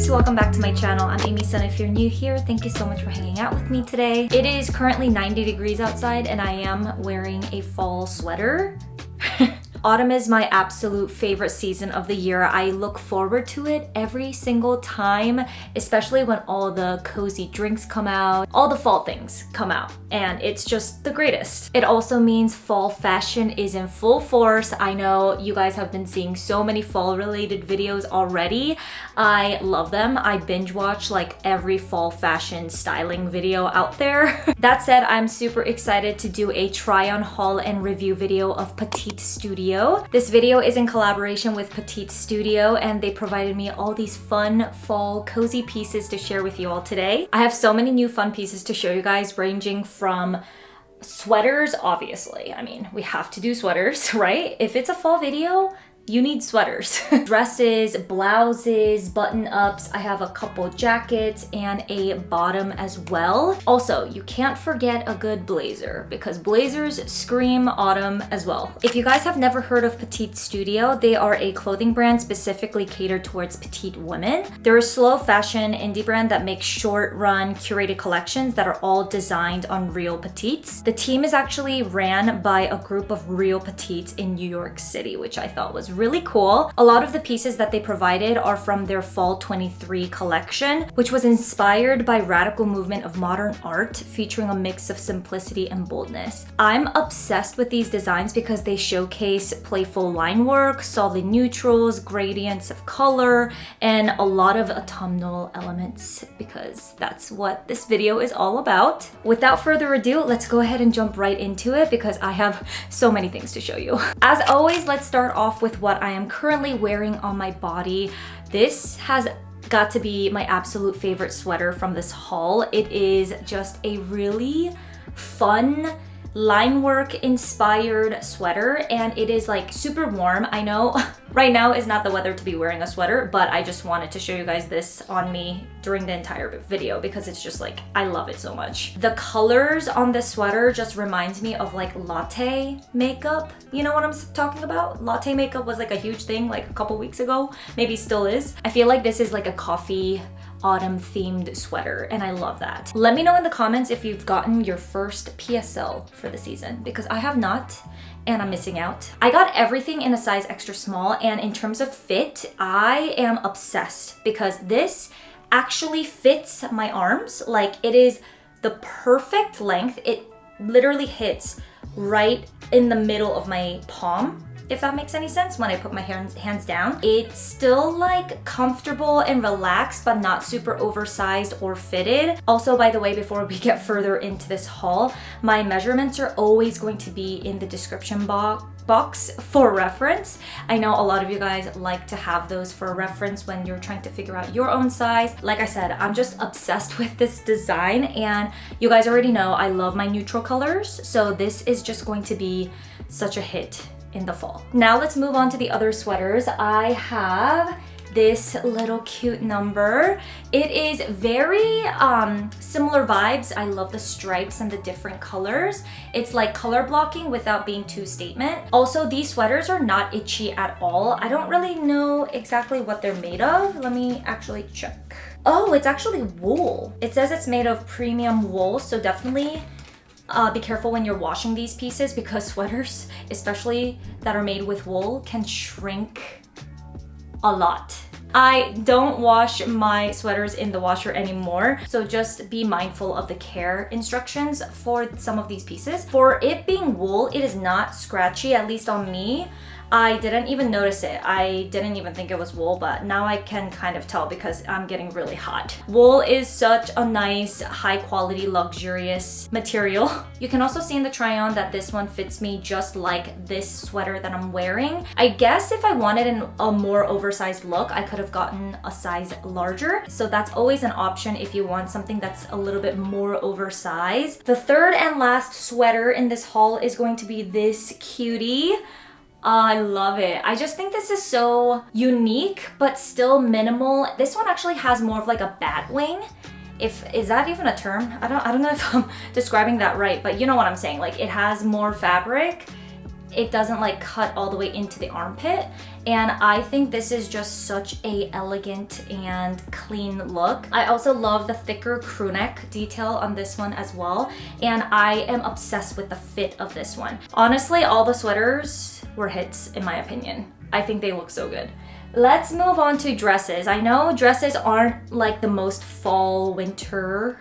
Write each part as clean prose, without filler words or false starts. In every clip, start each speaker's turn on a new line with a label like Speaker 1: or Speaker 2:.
Speaker 1: guys, welcome back to my channel. I'm Amy Sun. If you're new here, thank you so much for hanging out with me today. It is currently 90 degrees outside and I am wearing a fall sweater. Autumn is my absolute favorite season of the year. I look forward to it every single time, especially when all the cozy drinks come out, all the fall things come out, and it's just the greatest. It also means fall fashion is in full force. I know you guys have been seeing so many fall related videos already. I love them. I binge watch like every fall fashion styling video out there. That said, I'm super excited to do a try on haul and review video of Petite Studio. This video is in collaboration with Petite Studio and they provided me all these fun fall cozy pieces to share with you all today. I have so many new fun pieces to show you guys, ranging from sweaters, obviously. I mean, we have to do sweaters, right? If it's a fall video, you need sweaters. Dresses, blouses, button-ups. I have a couple jackets and a bottom as well. Also, you can't forget a good blazer because blazers scream autumn as well. If you guys have never heard of Petite Studio, they are a clothing brand specifically catered towards petite women. They're a slow fashion indie brand that makes short-run curated collections that are all designed on real petites. The team is actually ran by a group of real petites in New York City, which I thought was really cool. A lot of the pieces that they provided are from their fall 23 collection, which was inspired by radical movement of modern art, featuring a mix of simplicity and boldness. I'm obsessed with these designs because they showcase playful line work, solid neutrals, gradients of color, and a lot of autumnal elements, because that's what this video is all about. Without further ado, let's go ahead and jump right into it because I have so many things to show you. As always, let's start off with what I am currently wearing on my body. This has got to be my absolute favorite sweater from this haul. It is just a really fun line work inspired sweater and it is like super warm. I know right now is not the weather to be wearing a sweater, but I just wanted to show you guys this on me during the entire video because it's just like, I love it so much. The colors on this sweater just reminds me of like latte makeup. You know what I'm talking about? Latte makeup was like a huge thing like a couple weeks ago, maybe still is. I feel like this is like a coffee autumn themed sweater and I love that. Let me know in the comments if you've gotten your first PSL for the season because I have not and I'm missing out. I got everything in a size extra small and in terms of fit, I am obsessed because this actually fits my arms. Like it is the perfect length. It literally hits right in the middle of my palm, if that makes any sense, when I put my hands down. It's still like comfortable and relaxed, but not super oversized or fitted. Also, by the way, before we get further into this haul, my measurements are always going to be in the description box for reference. I know a lot of you guys like to have those for reference when you're trying to figure out your own size. Like I said, I'm just obsessed with this design and you guys already know I love my neutral colors. So this is just going to be such a hit in the fall. Now let's move on to the other sweaters. I have this little cute number. It is very similar vibes. I love the stripes and the different colors. It's like color blocking without being too statement. Also, these sweaters are not itchy at all. I don't really know exactly what they're made of. Let me actually check. Oh, it's actually wool. It says it's made of premium wool, so definitely be careful when you're washing these pieces because sweaters, especially that are made with wool, can shrink a lot. I don't wash my sweaters in the washer anymore, so just be mindful of the care instructions for some of these pieces. For it being wool, it is not scratchy, at least on me. I didn't even notice it. I didn't even think it was wool, but now I can kind of tell because I'm getting really hot. Wool is such a nice, high quality, luxurious material. You can also see in the try on that this one fits me just like this sweater that I'm wearing. I guess if I wanted a more oversized look, I could have gotten a size larger. So that's always an option if you want something that's a little bit more oversized. The third and last sweater in this haul is going to be this cutie. I love it. I just think this is so unique, but still minimal. This one actually has more of like a bat wing. Is that even a term? I don't know if I'm describing that right, but you know what I'm saying. Like it has more fabric it doesn't like cut all the way into the armpit. And I think this is just such a elegant and clean look. I also love the thicker crew neck detail on this one as well. And I am obsessed with the fit of this one. Honestly, all the sweaters were hits in my opinion. I think they look so good. Let's move on to dresses. I know dresses aren't like the most fall, winter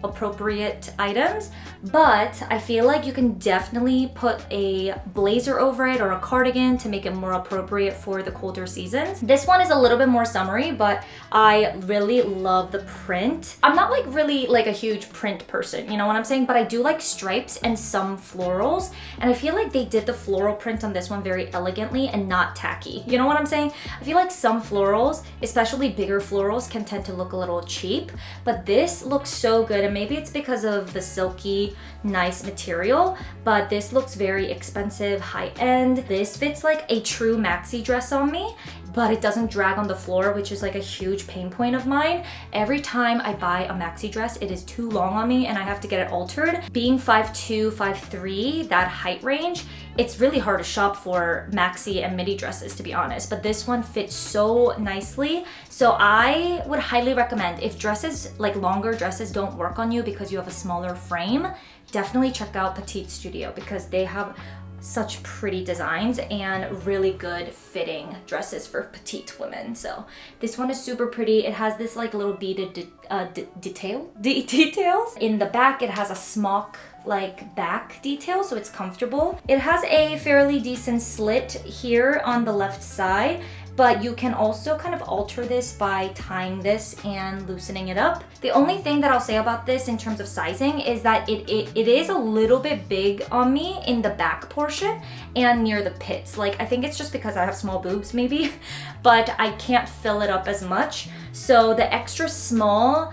Speaker 1: appropriate items, but I feel like you can definitely put a blazer over it or a cardigan to make it more appropriate for the colder seasons. This one is a little bit more summery, but I really love the print. I'm not like really like a huge print person, you know what I'm saying? But I do like stripes and some florals, and I feel like they did the floral print on this one very elegantly and not tacky. You know what I'm saying? I feel like some florals, especially bigger florals, can tend to look a little cheap, but this looks so good. And maybe it's because of the silky, nice material, but this looks very expensive, high-end. This fits like a true maxi dress on me, but it doesn't drag on the floor, which is like a huge pain point of mine. Every time I buy a maxi dress, it is too long on me and I have to get it altered. Being 5'2", 5'3", that height range, it's really hard to shop for maxi and midi dresses, to be honest, but this one fits so nicely. So I would highly recommend, if dresses, like longer dresses, don't work on you because you have a smaller frame, definitely check out Petite Studio because they have such pretty designs and really good fitting dresses for petite women. So this one is super pretty. It has this like little beaded details. In the back, it has a smock like back detail, so it's comfortable. It has a fairly decent slit here on the left side, but you can also kind of alter this by tying this and loosening it up. The only thing that I'll say about this in terms of sizing is that it is a little bit big on me in the back portion and near the pits. Like, I think it's just because I have small boobs maybe, but I can't fill it up as much. So the extra small,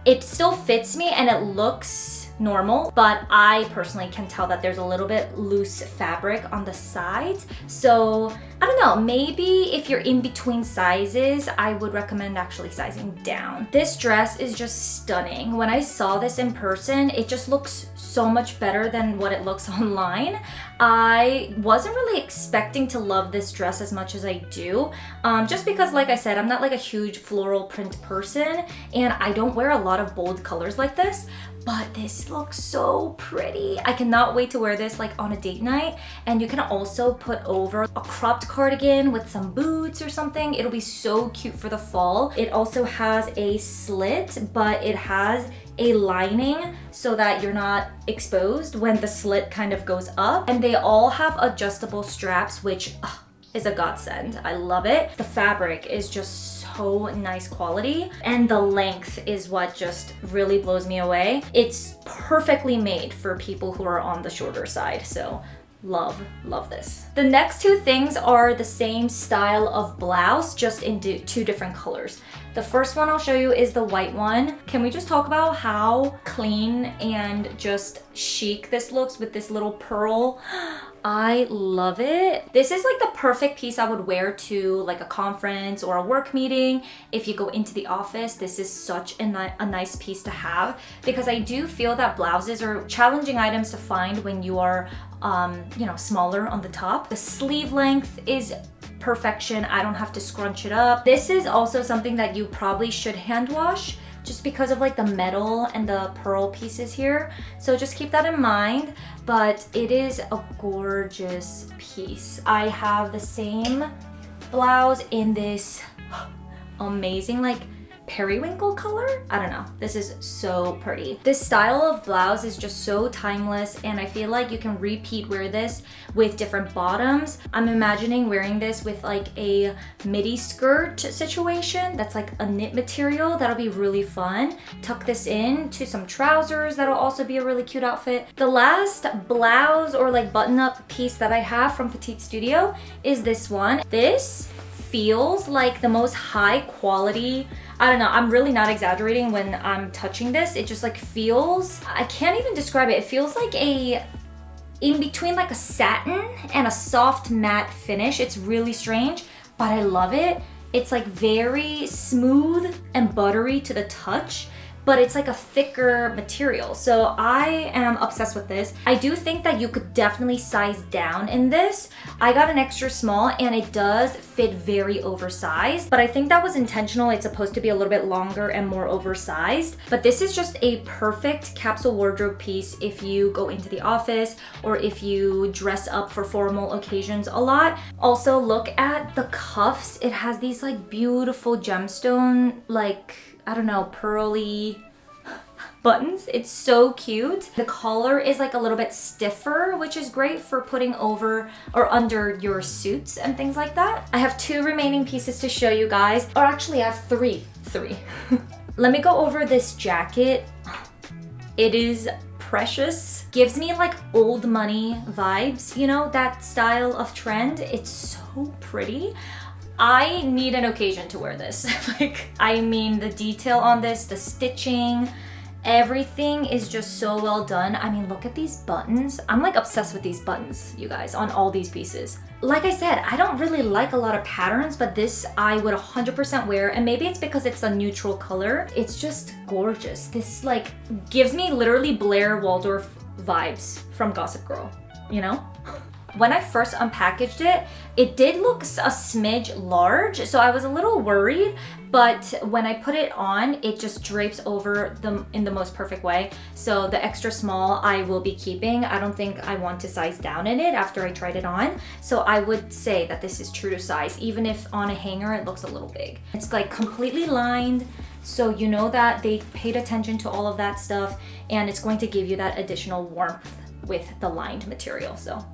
Speaker 1: it still fits me and it looks normal, but I personally can tell that there's a little bit loose fabric on the sides. So I don't know, maybe if you're in between sizes, I would recommend actually sizing down. This dress is just stunning. When I saw this in person, it just looks so much better than what it looks online. I wasn't really expecting to love this dress as much as I do, just because, like I said, I'm not like a huge floral print person and I don't wear a lot of bold colors like this, but this looks so pretty. I cannot wait to wear this like on a date night. And you can also put over a cropped cardigan with some boots or something. It'll be so cute for the fall. It also has a slit, but it has a lining so that you're not exposed when the slit kind of goes up. And they all have adjustable straps, which is a godsend. I love it. The fabric is just so nice quality, and the length is what just really blows me away. It's perfectly made for people who are on the shorter side, so love this. The next two things are the same style of blouse, just in two different colors. The first one I'll show you is the white one. Can we just talk about how clean and just chic this looks with this little pearl? I love it. This is like the perfect piece I would wear to like a conference or a work meeting. If you go into the office, this is such a nice piece to have, because I do feel that blouses are challenging items to find when you are you know, smaller on the top. The sleeve length is perfection. I don't have to scrunch it up. This is also something that you probably should hand wash, just because of like the metal and the pearl pieces here. So just keep that in mind, but it is a gorgeous piece. I have the same blouse in this amazing like periwinkle color. I don't know, this is so pretty. This style of blouse is just so timeless, and I feel like you can repeat wear this with different bottoms. I'm imagining wearing this with like a midi skirt situation that's like a knit material. That'll be really fun. Tuck this in to some trousers. That'll also be a really cute outfit. The last blouse or like button-up piece that I have from Petite Studio is this one. This feels like the most high quality, I don't know, I'm really not exaggerating when I'm touching this. It just like feels, I can't even describe it. It feels like a, in between like a satin and a soft matte finish. It's really strange, but I love it. It's like very smooth and buttery to the touch, but it's like a thicker material. So I am obsessed with this. I do think that you could definitely size down in this. I got an extra small and it does fit very oversized, but I think that was intentional. It's supposed to be a little bit longer and more oversized, but this is just a perfect capsule wardrobe piece if you go into the office or if you dress up for formal occasions a lot. Also, look at the cuffs. It has these like beautiful gemstone, like, I don't know, pearly buttons. It's so cute. The collar is like a little bit stiffer, which is great for putting over or under your suits and things like that. I have 2 remaining pieces to show you guys, or actually I have three. Let me go over this jacket. It is precious. Gives me like old money vibes, you know, that style of trend. It's so pretty. I need an occasion to wear this. Like, I mean, the detail on this, the stitching, everything is just so well done. I mean, look at these buttons. I'm like obsessed with these buttons, you guys, on all these pieces. Like I said, I don't really like a lot of patterns, but this I would 100% wear, and maybe it's because it's a neutral color. It's just gorgeous. This like gives me literally Blair Waldorf vibes from Gossip Girl, you know? When I first unpackaged it, it did look a smidge large, so I was a little worried, but when I put it on, it just drapes over them in the most perfect way. So the extra small I will be keeping. I don't think I want to size down in it after I tried it on. So I would say that this is true to size, even if on a hanger it looks a little big. It's like completely lined, so you know that they paid attention to all of that stuff, and it's going to give you that additional warmth with the lined material. So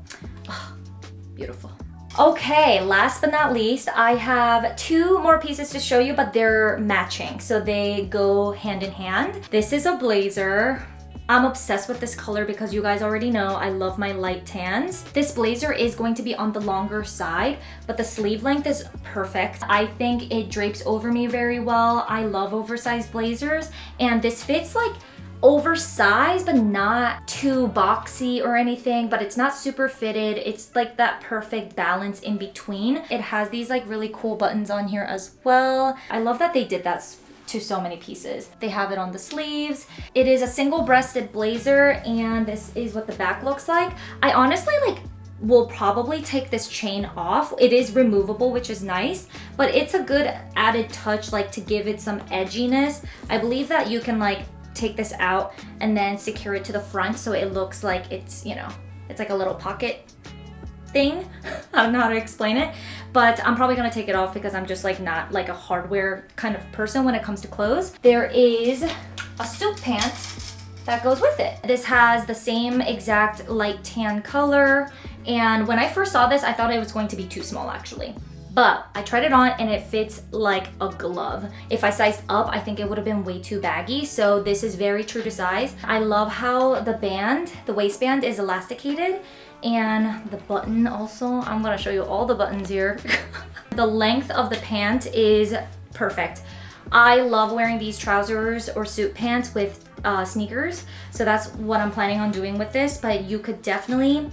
Speaker 1: beautiful. Okay, last but not least, I have 2 more pieces to show you, but they're matching, so they go hand in hand. This is a blazer. I'm obsessed with this color because you guys already know I love my light tans. This blazer is going to be on the longer side, but the sleeve length is perfect. I think it drapes over me very well. I love oversized blazers, and this fits like oversized but not too boxy or anything, but it's not super fitted. It's like that perfect balance in between. It has these like really cool buttons on here as well. I love that they did that to so many pieces. They have it on the sleeves. It is a single-breasted blazer, and this is what the back looks like. I honestly like will probably take this chain off. It is removable, which is nice, but it's a good added touch, like to give it some edginess. I believe that you can like take this out and then secure it to the front so it looks like it's, you know, it's like a little pocket thing. I don't know how to explain it, but I'm probably gonna take it off because I'm just like not like a hardware kind of person when it comes to clothes. There is a suit pant that goes with it. This has the same exact light tan color, and when I first saw this, I thought it was going to be too small actually. But I tried it on and it fits like a glove. If I sized up, I think it would have been way too baggy. So this is very true to size. I love how the band, the waistband is elasticated, and the button also. I'm gonna show you all the buttons here. The length of the pant is perfect. I love wearing these trousers or suit pants with sneakers. So that's what I'm planning on doing with this, but you could definitely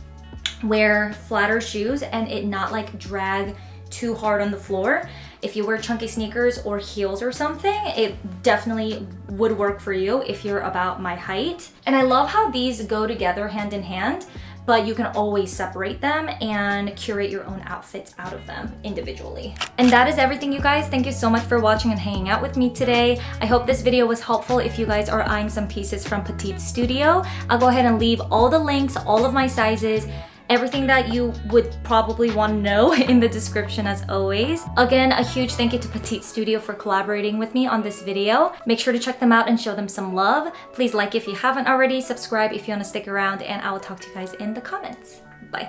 Speaker 1: wear flatter shoes and it not like drag too hard on the floor. If you wear chunky sneakers or heels or something, it definitely would work for you if you're about my height. And I love how these go together hand in hand, but you can always separate them and curate your own outfits out of them individually. And that is everything, you guys. Thank you so much for watching and hanging out with me today. I hope this video was helpful if you guys are eyeing some pieces from Petite Studio. I'll go ahead and leave all the links, all of my sizes, everything that you would probably want to know in the description as always. Again, a huge thank you to Petite Studio for collaborating with me on this video. Make sure to check them out and show them some love. Please like if you haven't already, subscribe if you want to stick around, and I will talk to you guys in the comments. Bye.